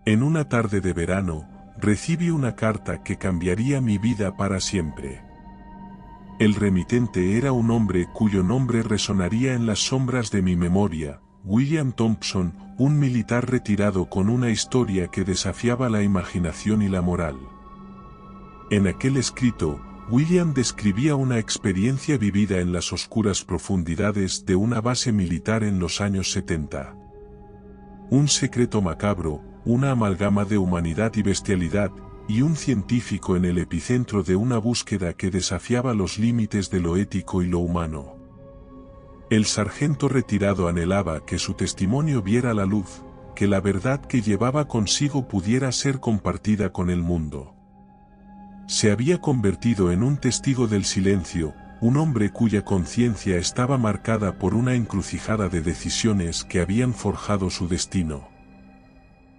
En una tarde de verano, recibí una carta que cambiaría mi vida para siempre. El remitente era un hombre cuyo nombre resonaría en las sombras de mi memoria, William Thompson, un militar retirado con una historia que desafiaba la imaginación y la moral. En aquel escrito, William describía una experiencia vivida en las oscuras profundidades de una base militar en los años 70. Un secreto macabro, una amalgama de humanidad y bestialidad, y un científico en el epicentro de una búsqueda que desafiaba los límites de lo ético y lo humano. El sargento retirado anhelaba que su testimonio viera la luz, que la verdad que llevaba consigo pudiera ser compartida con el mundo. Se había convertido en un testigo del silencio, un hombre cuya conciencia estaba marcada por una encrucijada de decisiones que habían forjado su destino.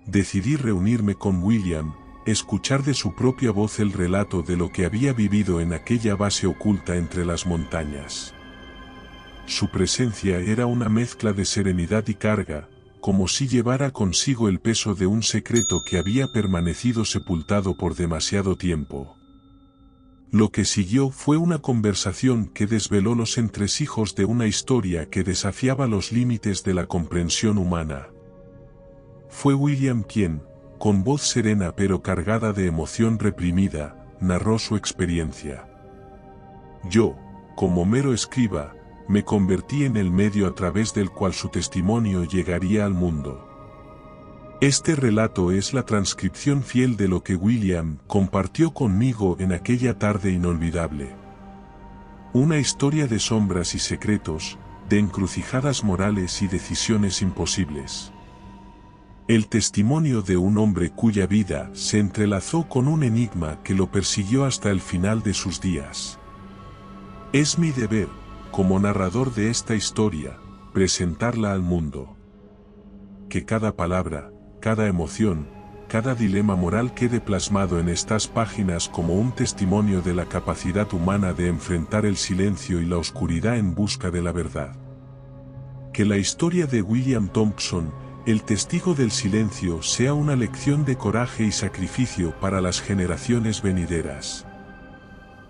Decidí reunirme con William, escuchar de su propia voz el relato de lo que había vivido en aquella base oculta entre las montañas. Su presencia era una mezcla de serenidad y carga, como si llevara consigo el peso de un secreto que había permanecido sepultado por demasiado tiempo. Lo que siguió fue una conversación que desveló los entresijos de una historia que desafiaba los límites de la comprensión humana. Fue William quien, con voz serena pero cargada de emoción reprimida, narró su experiencia. Yo, como mero escriba, me convertí en el medio a través del cual su testimonio llegaría al mundo. Este relato es la transcripción fiel de lo que William compartió conmigo en aquella tarde inolvidable. Una historia de sombras y secretos, de encrucijadas morales y decisiones imposibles. El testimonio de un hombre cuya vida se entrelazó con un enigma que lo persiguió hasta el final de sus días. Es mi deber, como narrador de esta historia, presentarla al mundo. Que cada palabra, cada emoción, cada dilema moral quede plasmado en estas páginas como un testimonio de la capacidad humana de enfrentar el silencio y la oscuridad en busca de la verdad. Que la historia de William Thompson, el testigo del silencio, sea una lección de coraje y sacrificio para las generaciones venideras.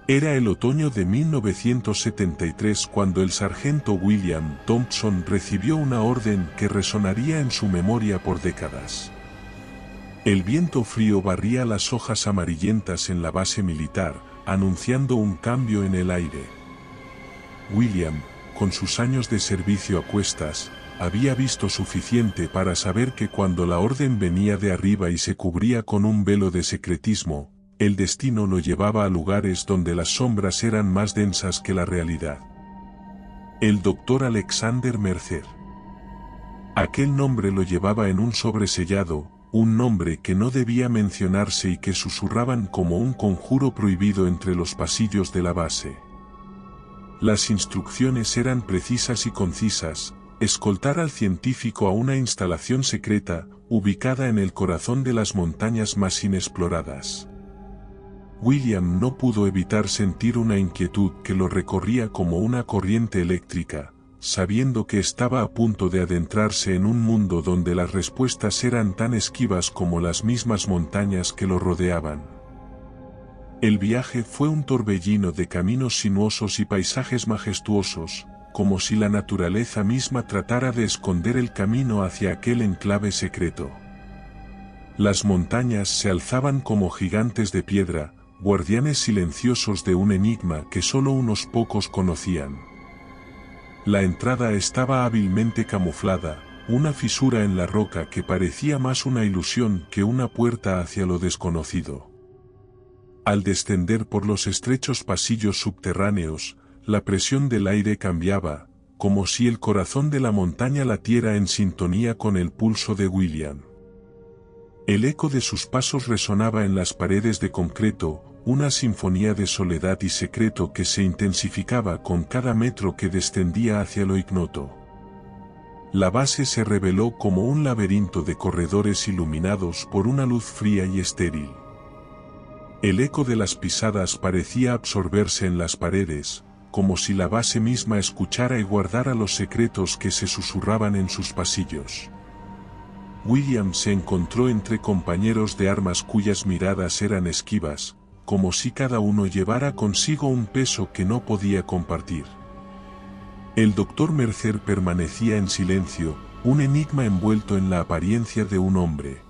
Era el otoño de 1973 cuando el sargento William Thompson recibió una orden que resonaría en su memoria por décadas. El viento frío barría las hojas amarillentas en la base militar, anunciando un cambio en el aire. William, con sus años de servicio a cuestas, había visto suficiente para saber que cuando la orden venía de arriba y se cubría con un velo de secretismo, el destino lo llevaba a lugares donde las sombras eran más densas que la realidad. El doctor Alexander Mercer. Aquel nombre lo llevaba en un sobresellado, un nombre que no debía mencionarse y que susurraban como un conjuro prohibido entre los pasillos de la base. Las instrucciones eran precisas y concisas: escoltar al científico a una instalación secreta, ubicada en el corazón de las montañas más inexploradas. William no pudo evitar sentir una inquietud que lo recorría como una corriente eléctrica, sabiendo que estaba a punto de adentrarse en un mundo donde las respuestas eran tan esquivas como las mismas montañas que lo rodeaban. El viaje fue un torbellino de caminos sinuosos y paisajes majestuosos, como si la naturaleza misma tratara de esconder el camino hacia aquel enclave secreto. Las montañas se alzaban como gigantes de piedra, guardianes silenciosos de un enigma que solo unos pocos conocían. La entrada estaba hábilmente camuflada, una fisura en la roca que parecía más una ilusión que una puerta hacia lo desconocido. Al descender por los estrechos pasillos subterráneos, la presión del aire cambiaba, como si el corazón de la montaña latiera en sintonía con el pulso de William. El eco de sus pasos resonaba en las paredes de concreto, una sinfonía de soledad y secreto que se intensificaba con cada metro que descendía hacia lo ignoto. La base se reveló como un laberinto de corredores iluminados por una luz fría y estéril. El eco de las pisadas parecía absorberse en las paredes, como si la base misma escuchara y guardara los secretos que se susurraban en sus pasillos. William se encontró entre compañeros de armas cuyas miradas eran esquivas, como si cada uno llevara consigo un peso que no podía compartir. El doctor Mercer permanecía en silencio, un enigma envuelto en la apariencia de un hombre.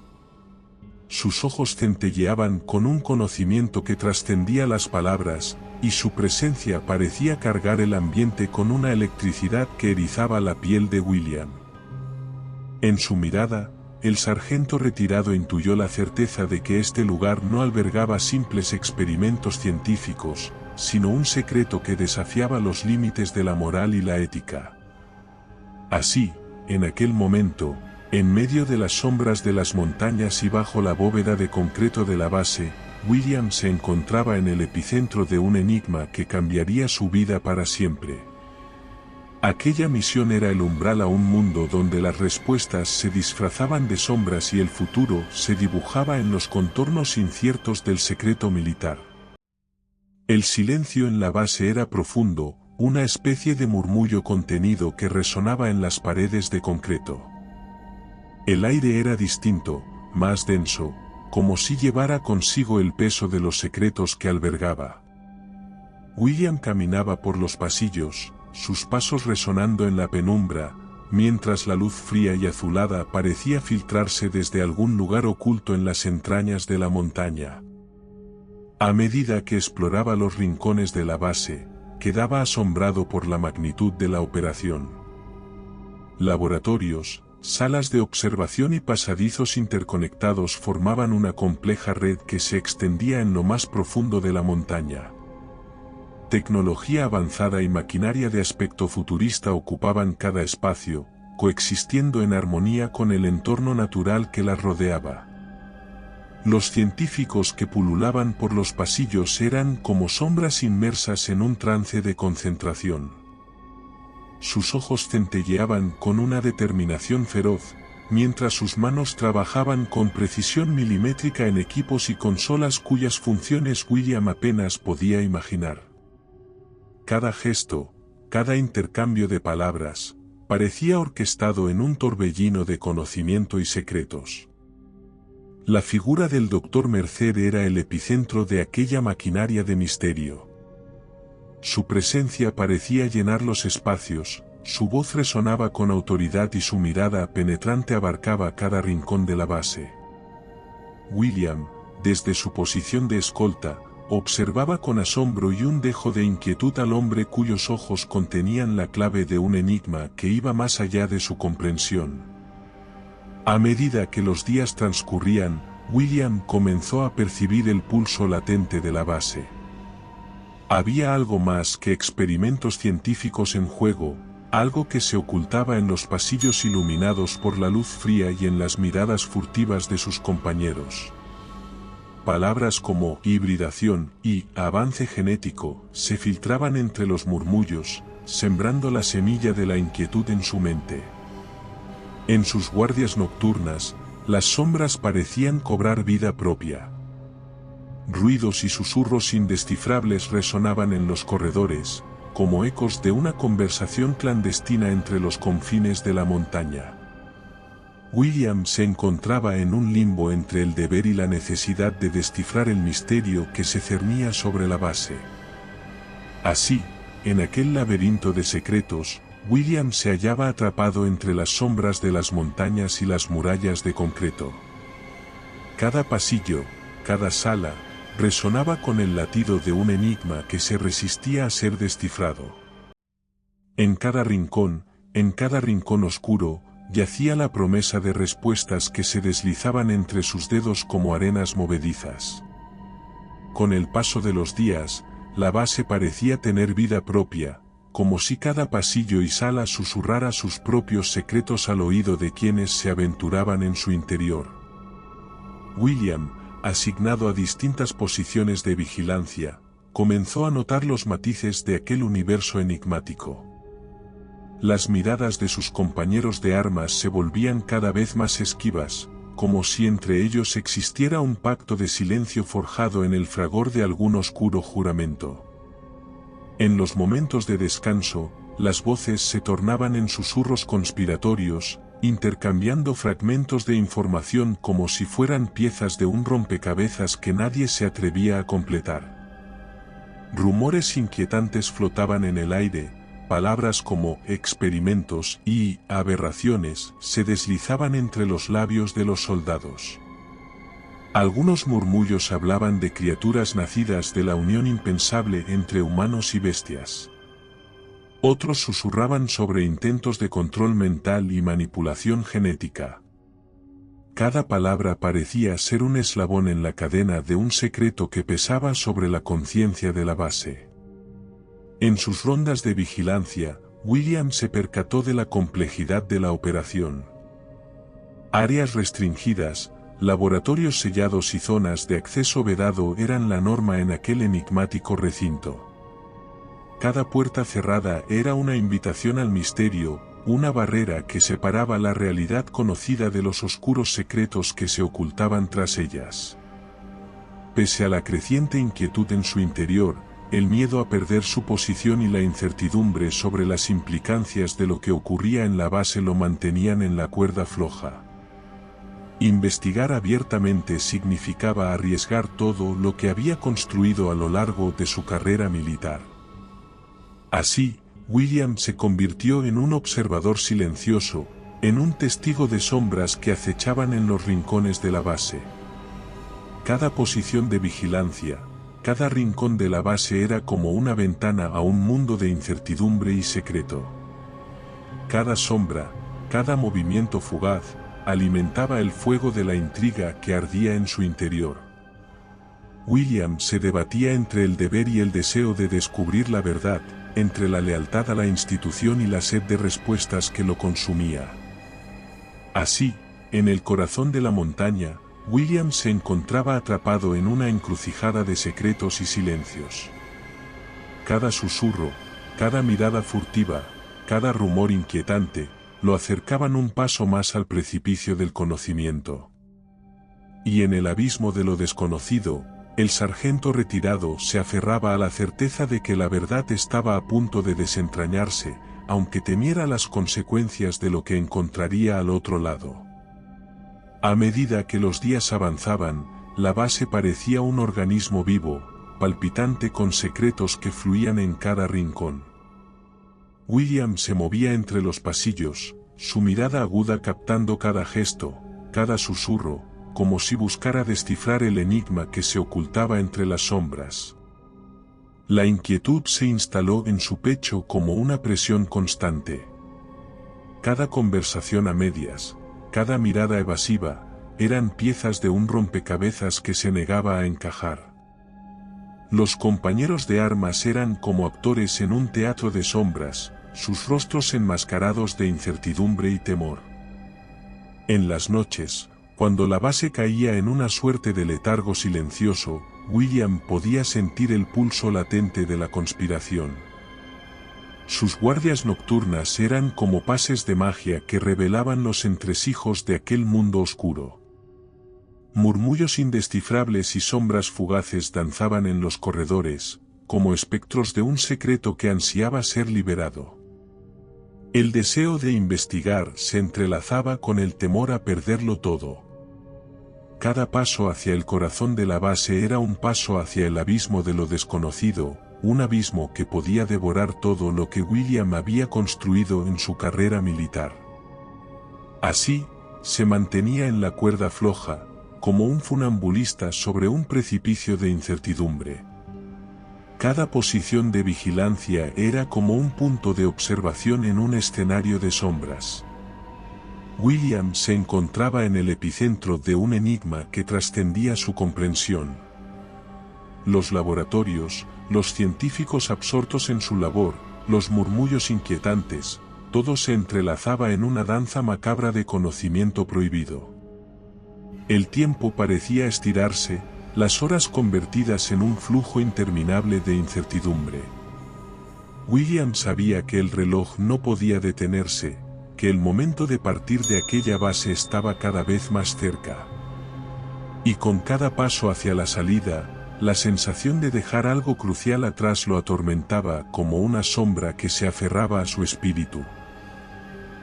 Sus ojos centelleaban con un conocimiento que trascendía las palabras, y su presencia parecía cargar el ambiente con una electricidad que erizaba la piel de William. En su mirada, el sargento retirado intuyó la certeza de que este lugar no albergaba simples experimentos científicos, sino un secreto que desafiaba los límites de la moral y la ética. Así, en aquel momento, en medio de las sombras de las montañas y bajo la bóveda de concreto de la base, William se encontraba en el epicentro de un enigma que cambiaría su vida para siempre. Aquella misión era el umbral a un mundo donde las respuestas se disfrazaban de sombras y el futuro se dibujaba en los contornos inciertos del secreto militar. El silencio en la base era profundo, una especie de murmullo contenido que resonaba en las paredes de concreto. El aire era distinto, más denso, como si llevara consigo el peso de los secretos que albergaba. William caminaba por los pasillos, sus pasos resonando en la penumbra, mientras la luz fría y azulada parecía filtrarse desde algún lugar oculto en las entrañas de la montaña. A medida que exploraba los rincones de la base, quedaba asombrado por la magnitud de la operación. Laboratorios, salas de observación y pasadizos interconectados formaban una compleja red que se extendía en lo más profundo de la montaña. Tecnología avanzada y maquinaria de aspecto futurista ocupaban cada espacio, coexistiendo en armonía con el entorno natural que las rodeaba. Los científicos que pululaban por los pasillos eran como sombras inmersas en un trance de concentración. Sus ojos centelleaban con una determinación feroz, mientras sus manos trabajaban con precisión milimétrica en equipos y consolas cuyas funciones William apenas podía imaginar. Cada gesto, cada intercambio de palabras, parecía orquestado en un torbellino de conocimiento y secretos. La figura del doctor Mercer era el epicentro de aquella maquinaria de misterio. Su presencia parecía llenar los espacios, su voz resonaba con autoridad y su mirada penetrante abarcaba cada rincón de la base. William, desde su posición de escolta, observaba con asombro y un dejo de inquietud al hombre cuyos ojos contenían la clave de un enigma que iba más allá de su comprensión. A medida que los días transcurrían, William comenzó a percibir el pulso latente de la base. Había algo más que experimentos científicos en juego, algo que se ocultaba en los pasillos iluminados por la luz fría y en las miradas furtivas de sus compañeros. Palabras como hibridación y avance genético se filtraban entre los murmullos, sembrando la semilla de la inquietud en su mente. En sus guardias nocturnas, las sombras parecían cobrar vida propia. Ruidos y susurros indescifrables resonaban en los corredores, como ecos de una conversación clandestina entre los confines de la montaña. William se encontraba en un limbo entre el deber y la necesidad de descifrar el misterio que se cernía sobre la base. Así, en aquel laberinto de secretos, William se hallaba atrapado entre las sombras de las montañas y las murallas de concreto. Cada pasillo, cada sala, resonaba con el latido de un enigma que se resistía a ser descifrado. En cada rincón oscuro, yacía la promesa de respuestas que se deslizaban entre sus dedos como arenas movedizas. Con el paso de los días, la base parecía tener vida propia, como si cada pasillo y sala susurrara sus propios secretos al oído de quienes se aventuraban en su interior. William, asignado a distintas posiciones de vigilancia, comenzó a notar los matices de aquel universo enigmático. Las miradas de sus compañeros de armas se volvían cada vez más esquivas, como si entre ellos existiera un pacto de silencio forjado en el fragor de algún oscuro juramento. En los momentos de descanso, las voces se tornaban en susurros conspiratorios, intercambiando fragmentos de información como si fueran piezas de un rompecabezas que nadie se atrevía a completar. Rumores inquietantes flotaban en el aire, palabras como experimentos y aberraciones se deslizaban entre los labios de los soldados. Algunos murmullos hablaban de criaturas nacidas de la unión impensable entre humanos y bestias. Otros susurraban sobre intentos de control mental y manipulación genética. Cada palabra parecía ser un eslabón en la cadena de un secreto que pesaba sobre la conciencia de la base. En sus rondas de vigilancia, William se percató de la complejidad de la operación. Áreas restringidas, laboratorios sellados y zonas de acceso vedado eran la norma en aquel enigmático recinto. Cada puerta cerrada era una invitación al misterio, una barrera que separaba la realidad conocida de los oscuros secretos que se ocultaban tras ellas. Pese a la creciente inquietud en su interior, el miedo a perder su posición y la incertidumbre sobre las implicancias de lo que ocurría en la base lo mantenían en la cuerda floja. Investigar abiertamente significaba arriesgar todo lo que había construido a lo largo de su carrera militar. Así, William se convirtió en un observador silencioso, en un testigo de sombras que acechaban en los rincones de la base. Cada posición de vigilancia, cada rincón de la base era como una ventana a un mundo de incertidumbre y secreto. Cada sombra, cada movimiento fugaz, alimentaba el fuego de la intriga que ardía en su interior. William se debatía entre el deber y el deseo de descubrir la verdad, entre la lealtad a la institución y la sed de respuestas que lo consumía. Así, en el corazón de la montaña, William se encontraba atrapado en una encrucijada de secretos y silencios. Cada susurro, cada mirada furtiva, cada rumor inquietante, lo acercaban un paso más al precipicio del conocimiento. Y en el abismo de lo desconocido, el sargento retirado se aferraba a la certeza de que la verdad estaba a punto de desentrañarse, aunque temiera las consecuencias de lo que encontraría al otro lado. A medida que los días avanzaban, la base parecía un organismo vivo, palpitante con secretos que fluían en cada rincón. William se movía entre los pasillos, su mirada aguda captando cada gesto, cada susurro, como si buscara descifrar el enigma que se ocultaba entre las sombras. La inquietud se instaló en su pecho como una presión constante. Cada conversación a medias, cada mirada evasiva, eran piezas de un rompecabezas que se negaba a encajar. Los compañeros de armas eran como actores en un teatro de sombras, sus rostros enmascarados de incertidumbre y temor. En las noches, cuando la base caía en una suerte de letargo silencioso, William podía sentir el pulso latente de la conspiración. Sus guardias nocturnas eran como pases de magia que revelaban los entresijos de aquel mundo oscuro. Murmullos indescifrables y sombras fugaces danzaban en los corredores, como espectros de un secreto que ansiaba ser liberado. El deseo de investigar se entrelazaba con el temor a perderlo todo. Cada paso hacia el corazón de la base era un paso hacia el abismo de lo desconocido, un abismo que podía devorar todo lo que William había construido en su carrera militar. Así, se mantenía en la cuerda floja, como un funambulista sobre un precipicio de incertidumbre. Cada posición de vigilancia era como un punto de observación en un escenario de sombras. William se encontraba en el epicentro de un enigma que trascendía su comprensión. Los laboratorios, los científicos absortos en su labor, los murmullos inquietantes, todo se entrelazaba en una danza macabra de conocimiento prohibido. El tiempo parecía estirarse, las horas convertidas en un flujo interminable de incertidumbre. William sabía que el reloj no podía detenerse, que el momento de partir de aquella base estaba cada vez más cerca. Y con cada paso hacia la salida, la sensación de dejar algo crucial atrás lo atormentaba como una sombra que se aferraba a su espíritu.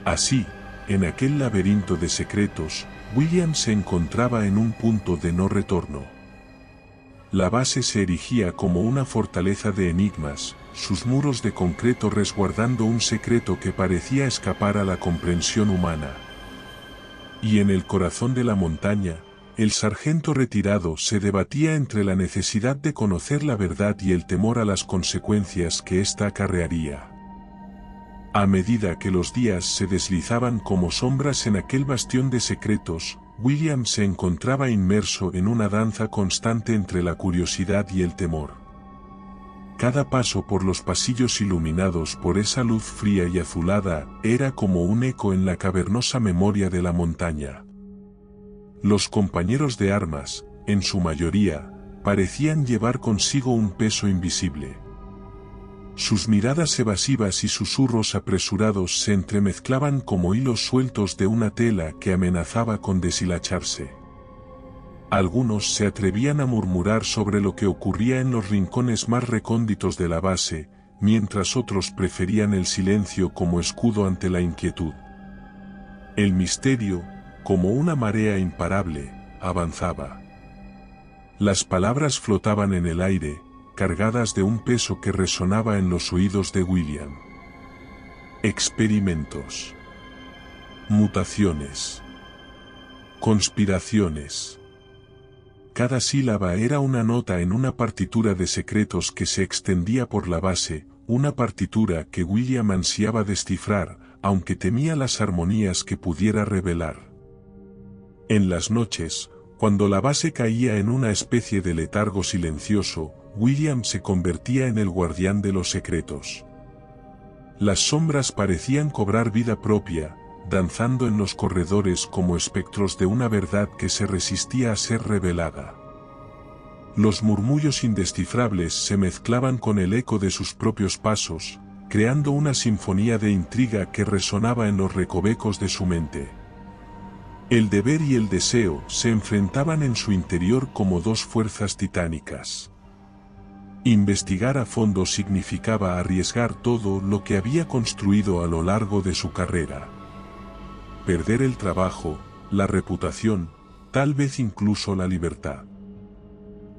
Así, en aquel laberinto de secretos, William se encontraba en un punto de no retorno. La base se erigía como una fortaleza de enigmas, sus muros de concreto resguardando un secreto que parecía escapar a la comprensión humana. Y en el corazón de la montaña, el sargento retirado se debatía entre la necesidad de conocer la verdad y el temor a las consecuencias que ésta acarrearía. A medida que los días se deslizaban como sombras en aquel bastión de secretos, William se encontraba inmerso en una danza constante entre la curiosidad y el temor. Cada paso por los pasillos iluminados por esa luz fría y azulada era como un eco en la cavernosa memoria de la montaña. Los compañeros de armas, en su mayoría, parecían llevar consigo un peso invisible. Sus miradas evasivas y susurros apresurados se entremezclaban como hilos sueltos de una tela que amenazaba con deshilacharse. Algunos se atrevían a murmurar sobre lo que ocurría en los rincones más recónditos de la base, mientras otros preferían el silencio como escudo ante la inquietud. El misterio, como una marea imparable, avanzaba. Las palabras flotaban en el aire, cargadas de un peso que resonaba en los oídos de William. Experimentos. Mutaciones. Conspiraciones. Cada sílaba era una nota en una partitura de secretos que se extendía por la base, una partitura que William ansiaba descifrar, aunque temía las armonías que pudiera revelar. En las noches, cuando la base caía en una especie de letargo silencioso, William se convertía en el guardián de los secretos. Las sombras parecían cobrar vida propia, danzando en los corredores como espectros de una verdad que se resistía a ser revelada. Los murmullos indescifrables se mezclaban con el eco de sus propios pasos, creando una sinfonía de intriga que resonaba en los recovecos de su mente. El deber y el deseo se enfrentaban en su interior como dos fuerzas titánicas. Investigar a fondo significaba arriesgar todo lo que había construido a lo largo de su carrera. Perder el trabajo, la reputación, tal vez incluso la libertad.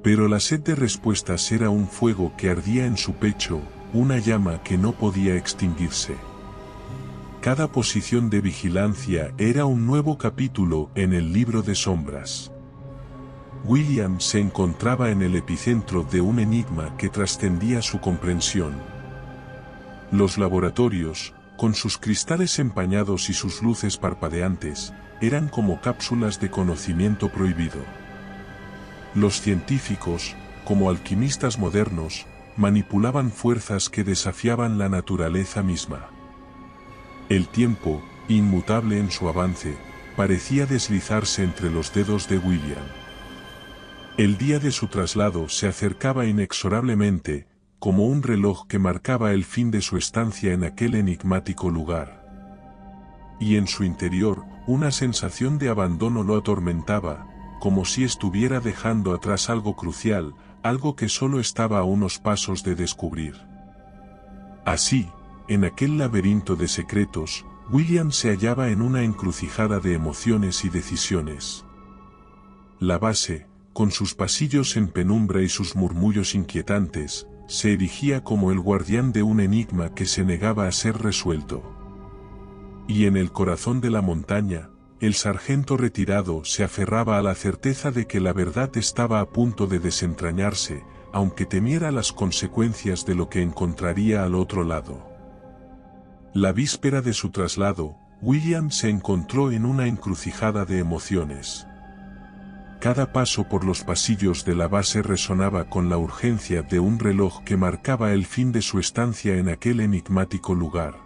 Pero la sed de respuestas era un fuego que ardía en su pecho, una llama que no podía extinguirse. Cada posición de vigilancia era un nuevo capítulo en el libro de sombras. William se encontraba en el epicentro de un enigma que trascendía su comprensión. Los laboratorios, con sus cristales empañados y sus luces parpadeantes, eran como cápsulas de conocimiento prohibido. Los científicos, como alquimistas modernos, manipulaban fuerzas que desafiaban la naturaleza misma. El tiempo, inmutable en su avance, parecía deslizarse entre los dedos de William. El día de su traslado se acercaba inexorablemente, como un reloj que marcaba el fin de su estancia en aquel enigmático lugar. Y en su interior, una sensación de abandono lo atormentaba, como si estuviera dejando atrás algo crucial, algo que solo estaba a unos pasos de descubrir. Así, en aquel laberinto de secretos, William se hallaba en una encrucijada de emociones y decisiones. La base, con sus pasillos en penumbra y sus murmullos inquietantes, se erigía como el guardián de un enigma que se negaba a ser resuelto. Y en el corazón de la montaña, el sargento retirado se aferraba a la certeza de que la verdad estaba a punto de desentrañarse, aunque temiera las consecuencias de lo que encontraría al otro lado. La víspera de su traslado, William se encontró en una encrucijada de emociones. Cada paso por los pasillos de la base resonaba con la urgencia de un reloj que marcaba el fin de su estancia en aquel enigmático lugar.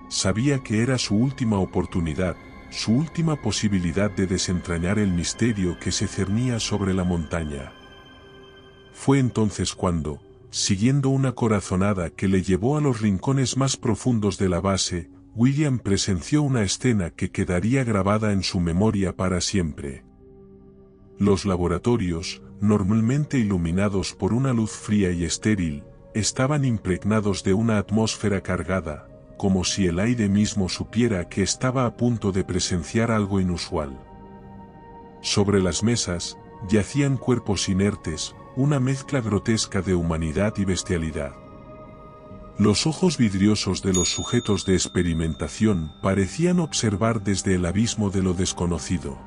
Sabía que era su última oportunidad, su última posibilidad de desentrañar el misterio que se cernía sobre la montaña. Fue entonces cuando, siguiendo una corazonada que le llevó a los rincones más profundos de la base, William presenció una escena que quedaría grabada en su memoria para siempre. Los laboratorios, normalmente iluminados por una luz fría y estéril, estaban impregnados de una atmósfera cargada, como si el aire mismo supiera que estaba a punto de presenciar algo inusual. Sobre las mesas, yacían cuerpos inertes, una mezcla grotesca de humanidad y bestialidad. Los ojos vidriosos de los sujetos de experimentación parecían observar desde el abismo de lo desconocido.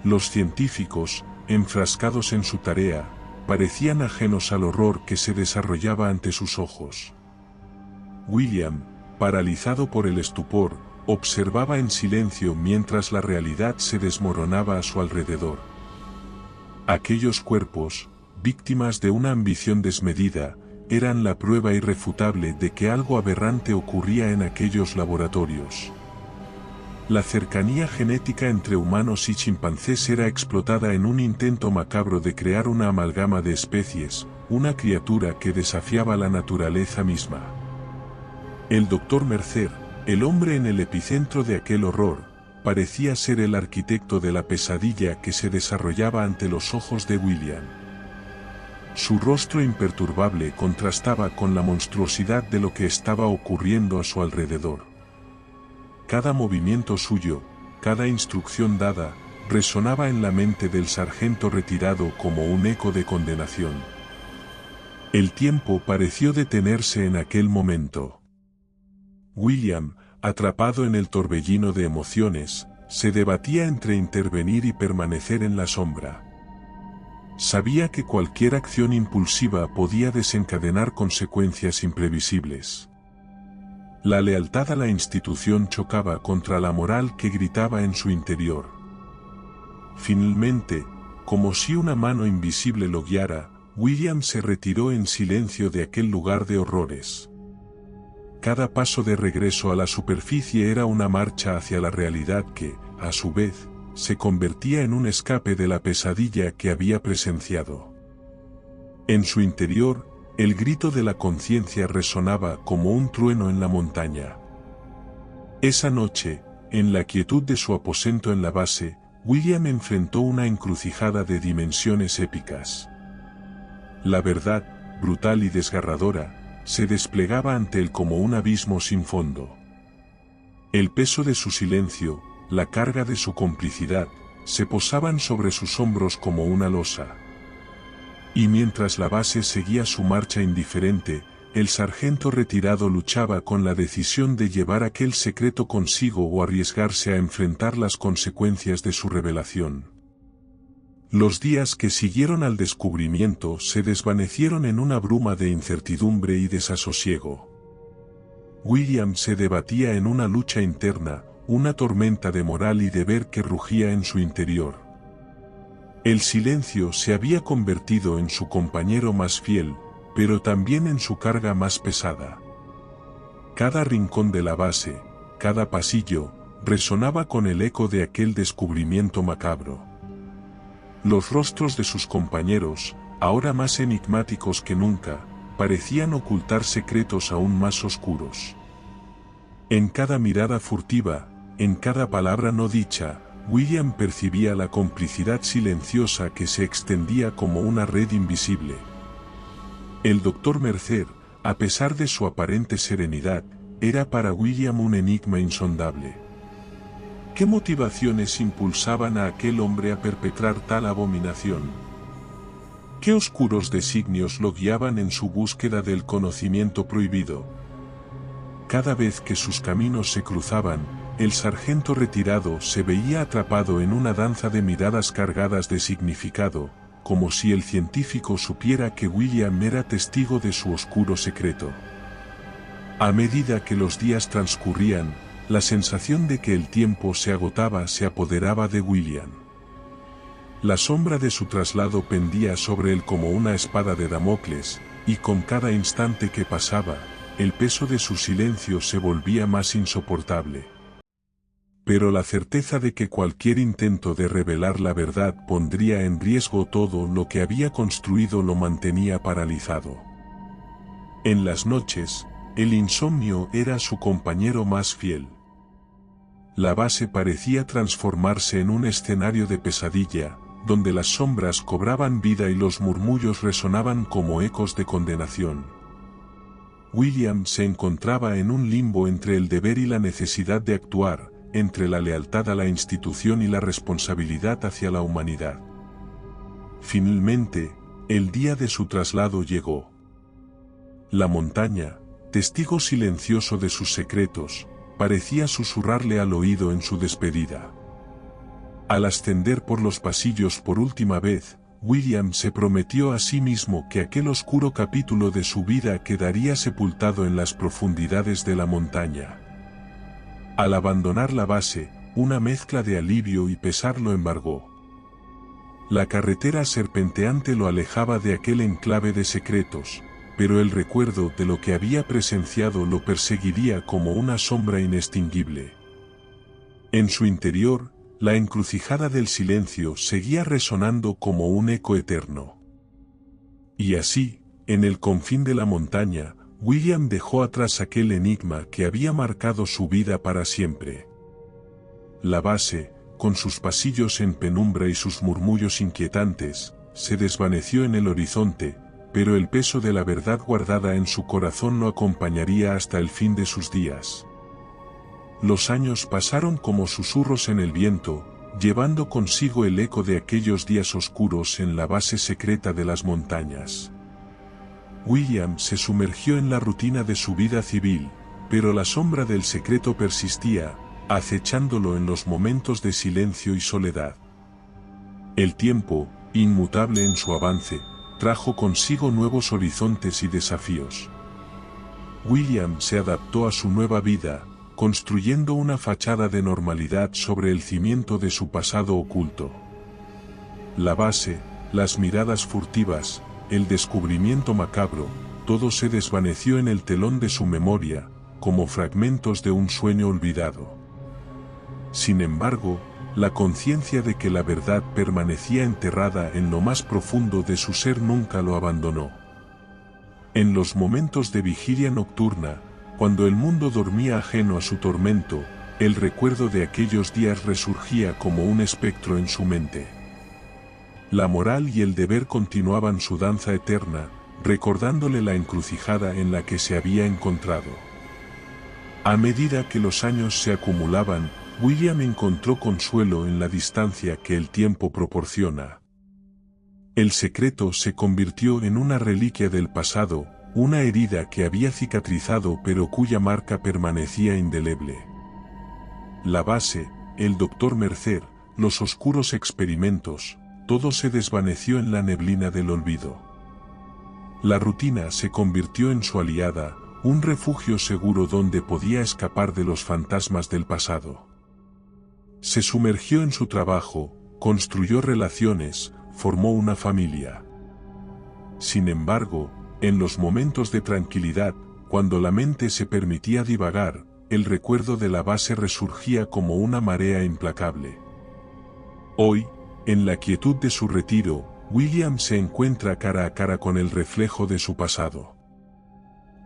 Los científicos, enfrascados en su tarea, parecían ajenos al horror que se desarrollaba ante sus ojos. William, paralizado por el estupor, observaba en silencio mientras la realidad se desmoronaba a su alrededor. Aquellos cuerpos, víctimas de una ambición desmedida, eran la prueba irrefutable de que algo aberrante ocurría en aquellos laboratorios. La cercanía genética entre humanos y chimpancés era explotada en un intento macabro de crear una amalgama de especies, una criatura que desafiaba la naturaleza misma. El Dr. Mercer, el hombre en el epicentro de aquel horror, parecía ser el arquitecto de la pesadilla que se desarrollaba ante los ojos de William. Su rostro imperturbable contrastaba con la monstruosidad de lo que estaba ocurriendo a su alrededor. Cada movimiento suyo, cada instrucción dada, resonaba en la mente del sargento retirado como un eco de condenación. El tiempo pareció detenerse en aquel momento. William, atrapado en el torbellino de emociones, se debatía entre intervenir y permanecer en la sombra. Sabía que cualquier acción impulsiva podía desencadenar consecuencias imprevisibles. La lealtad a la institución chocaba contra la moral que gritaba en su interior. Finalmente, como si una mano invisible lo guiara, William se retiró en silencio de aquel lugar de horrores. Cada paso de regreso a la superficie era una marcha hacia la realidad que, a su vez, se convertía en un escape de la pesadilla que había presenciado. En su interior, el grito de la conciencia resonaba como un trueno en la montaña. Esa noche, en la quietud de su aposento en la base, William enfrentó una encrucijada de dimensiones épicas. La verdad, brutal y desgarradora, se desplegaba ante él como un abismo sin fondo. El peso de su silencio, la carga de su complicidad, se posaban sobre sus hombros como una losa. Y mientras la base seguía su marcha indiferente, el sargento retirado luchaba con la decisión de llevar aquel secreto consigo o arriesgarse a enfrentar las consecuencias de su revelación. Los días que siguieron al descubrimiento se desvanecieron en una bruma de incertidumbre y desasosiego. William se debatía en una lucha interna, una tormenta de moral y deber que rugía en su interior. El silencio se había convertido en su compañero más fiel, pero también en su carga más pesada. Cada rincón de la base, cada pasillo, resonaba con el eco de aquel descubrimiento macabro. Los rostros de sus compañeros, ahora más enigmáticos que nunca, parecían ocultar secretos aún más oscuros. En cada mirada furtiva, en cada palabra no dicha, William percibía la complicidad silenciosa que se extendía como una red invisible. El Dr. Mercer, a pesar de su aparente serenidad, era para William un enigma insondable. ¿Qué motivaciones impulsaban a aquel hombre a perpetrar tal abominación? ¿Qué oscuros designios lo guiaban en su búsqueda del conocimiento prohibido? Cada vez que sus caminos se cruzaban, el sargento retirado se veía atrapado en una danza de miradas cargadas de significado, como si el científico supiera que William era testigo de su oscuro secreto. A medida que los días transcurrían, la sensación de que el tiempo se agotaba se apoderaba de William. La sombra de su traslado pendía sobre él como una espada de Damocles, y con cada instante que pasaba, el peso de su silencio se volvía más insoportable. Pero la certeza de que cualquier intento de revelar la verdad pondría en riesgo todo lo que había construido lo mantenía paralizado. En las noches, el insomnio era su compañero más fiel. La base parecía transformarse en un escenario de pesadilla, donde las sombras cobraban vida y los murmullos resonaban como ecos de condenación. William se encontraba en un limbo entre el deber y la necesidad de actuar, entre la lealtad a la institución y la responsabilidad hacia la humanidad. Finalmente, el día de su traslado llegó. La montaña, testigo silencioso de sus secretos, parecía susurrarle al oído en su despedida. Al ascender por los pasillos por última vez, William se prometió a sí mismo que aquel oscuro capítulo de su vida quedaría sepultado en las profundidades de la montaña. Al abandonar la base, una mezcla de alivio y pesar lo embargó. La carretera serpenteante lo alejaba de aquel enclave de secretos, pero el recuerdo de lo que había presenciado lo perseguiría como una sombra inextinguible. En su interior, la encrucijada del silencio seguía resonando como un eco eterno. Y así, en el confín de la montaña, William dejó atrás aquel enigma que había marcado su vida para siempre. La base, con sus pasillos en penumbra y sus murmullos inquietantes, se desvaneció en el horizonte, pero el peso de la verdad guardada en su corazón lo acompañaría hasta el fin de sus días. Los años pasaron como susurros en el viento, llevando consigo el eco de aquellos días oscuros en la base secreta de las montañas. William se sumergió en la rutina de su vida civil, pero la sombra del secreto persistía, acechándolo en los momentos de silencio y soledad. El tiempo, inmutable en su avance, trajo consigo nuevos horizontes y desafíos. William se adaptó a su nueva vida, construyendo una fachada de normalidad sobre el cimiento de su pasado oculto. La base, las miradas furtivas, el descubrimiento macabro, todo se desvaneció en el telón de su memoria, como fragmentos de un sueño olvidado. Sin embargo, la conciencia de que la verdad permanecía enterrada en lo más profundo de su ser nunca lo abandonó. En los momentos de vigilia nocturna, cuando el mundo dormía ajeno a su tormento, el recuerdo de aquellos días resurgía como un espectro en su mente. La moral y el deber continuaban su danza eterna, recordándole la encrucijada en la que se había encontrado. A medida que los años se acumulaban, William encontró consuelo en la distancia que el tiempo proporciona. El secreto se convirtió en una reliquia del pasado, una herida que había cicatrizado pero cuya marca permanecía indeleble. La base, el Dr. Mercer, los oscuros experimentos, todo se desvaneció en la neblina del olvido. La rutina se convirtió en su aliada, un refugio seguro donde podía escapar de los fantasmas del pasado. Se sumergió en su trabajo, construyó relaciones, formó una familia. Sin embargo, en los momentos de tranquilidad, cuando la mente se permitía divagar, el recuerdo de la base resurgía como una marea implacable. Hoy, en la quietud de su retiro, William se encuentra cara a cara con el reflejo de su pasado.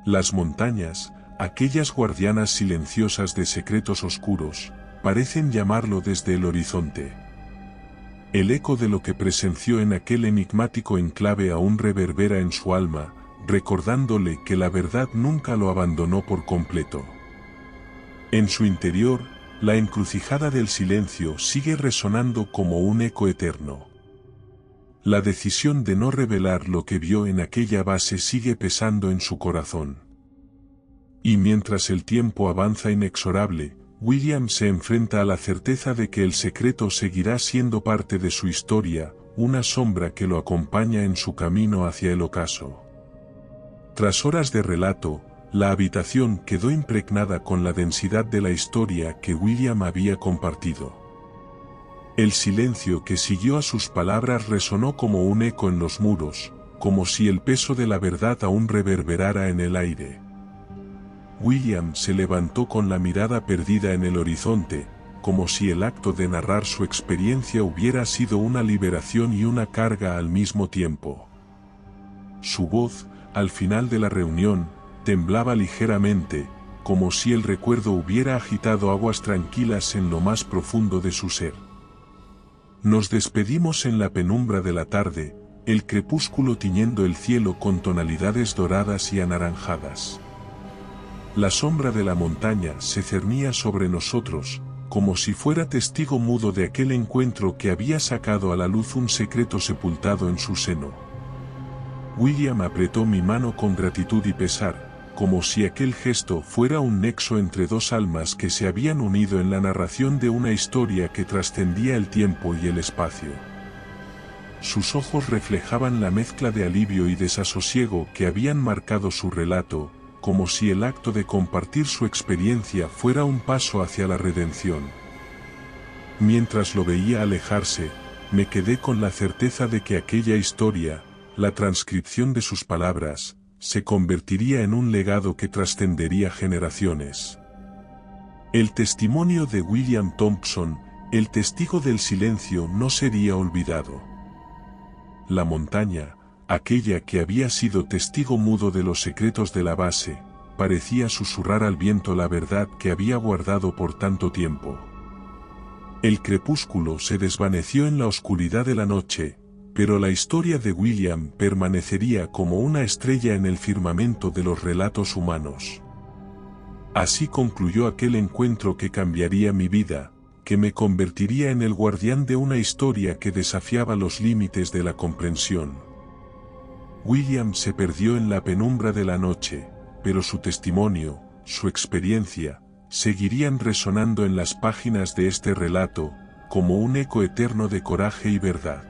Las montañas, aquellas guardianas silenciosas de secretos oscuros, parecen llamarlo desde el horizonte. El eco de lo que presenció en aquel enigmático enclave aún reverbera en su alma, recordándole que la verdad nunca lo abandonó por completo. En su interior, la encrucijada del silencio sigue resonando como un eco eterno. La decisión de no revelar lo que vio en aquella base sigue pesando en su corazón. Y mientras el tiempo avanza inexorable, William se enfrenta a la certeza de que el secreto seguirá siendo parte de su historia, una sombra que lo acompaña en su camino hacia el ocaso. Tras horas de relato, la habitación quedó impregnada con la densidad de la historia que William había compartido. El silencio que siguió a sus palabras resonó como un eco en los muros, como si el peso de la verdad aún reverberara en el aire. William se levantó con la mirada perdida en el horizonte, como si el acto de narrar su experiencia hubiera sido una liberación y una carga al mismo tiempo. Su voz, al final de la reunión, temblaba ligeramente, como si el recuerdo hubiera agitado aguas tranquilas en lo más profundo de su ser. Nos despedimos en la penumbra de la tarde, el crepúsculo tiñendo el cielo con tonalidades doradas y anaranjadas. La sombra de la montaña se cernía sobre nosotros, como si fuera testigo mudo de aquel encuentro que había sacado a la luz un secreto sepultado en su seno. William apretó mi mano con gratitud y pesar, como si aquel gesto fuera un nexo entre dos almas que se habían unido en la narración de una historia que trascendía el tiempo y el espacio. Sus ojos reflejaban la mezcla de alivio y desasosiego que habían marcado su relato, como si el acto de compartir su experiencia fuera un paso hacia la redención. Mientras lo veía alejarse, me quedé con la certeza de que aquella historia, la transcripción de sus palabras, se convertiría en un legado que trascendería generaciones. El testimonio de William Thompson, el testigo del silencio, no sería olvidado. La montaña, aquella que había sido testigo mudo de los secretos de la base, parecía susurrar al viento la verdad que había guardado por tanto tiempo. El crepúsculo se desvaneció en la oscuridad de la noche, pero la historia de William permanecería como una estrella en el firmamento de los relatos humanos. Así concluyó aquel encuentro que cambiaría mi vida, que me convertiría en el guardián de una historia que desafiaba los límites de la comprensión. William se perdió en la penumbra de la noche, pero su testimonio, su experiencia, seguirían resonando en las páginas de este relato, como un eco eterno de coraje y verdad.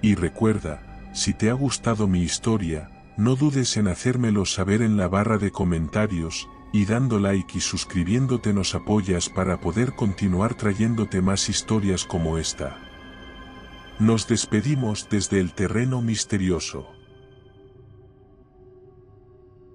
Y recuerda, si te ha gustado mi historia, no dudes en hacérmelo saber en la barra de comentarios, y dando like y suscribiéndote nos apoyas para poder continuar trayéndote más historias como esta. Nos despedimos desde el terreno misterioso.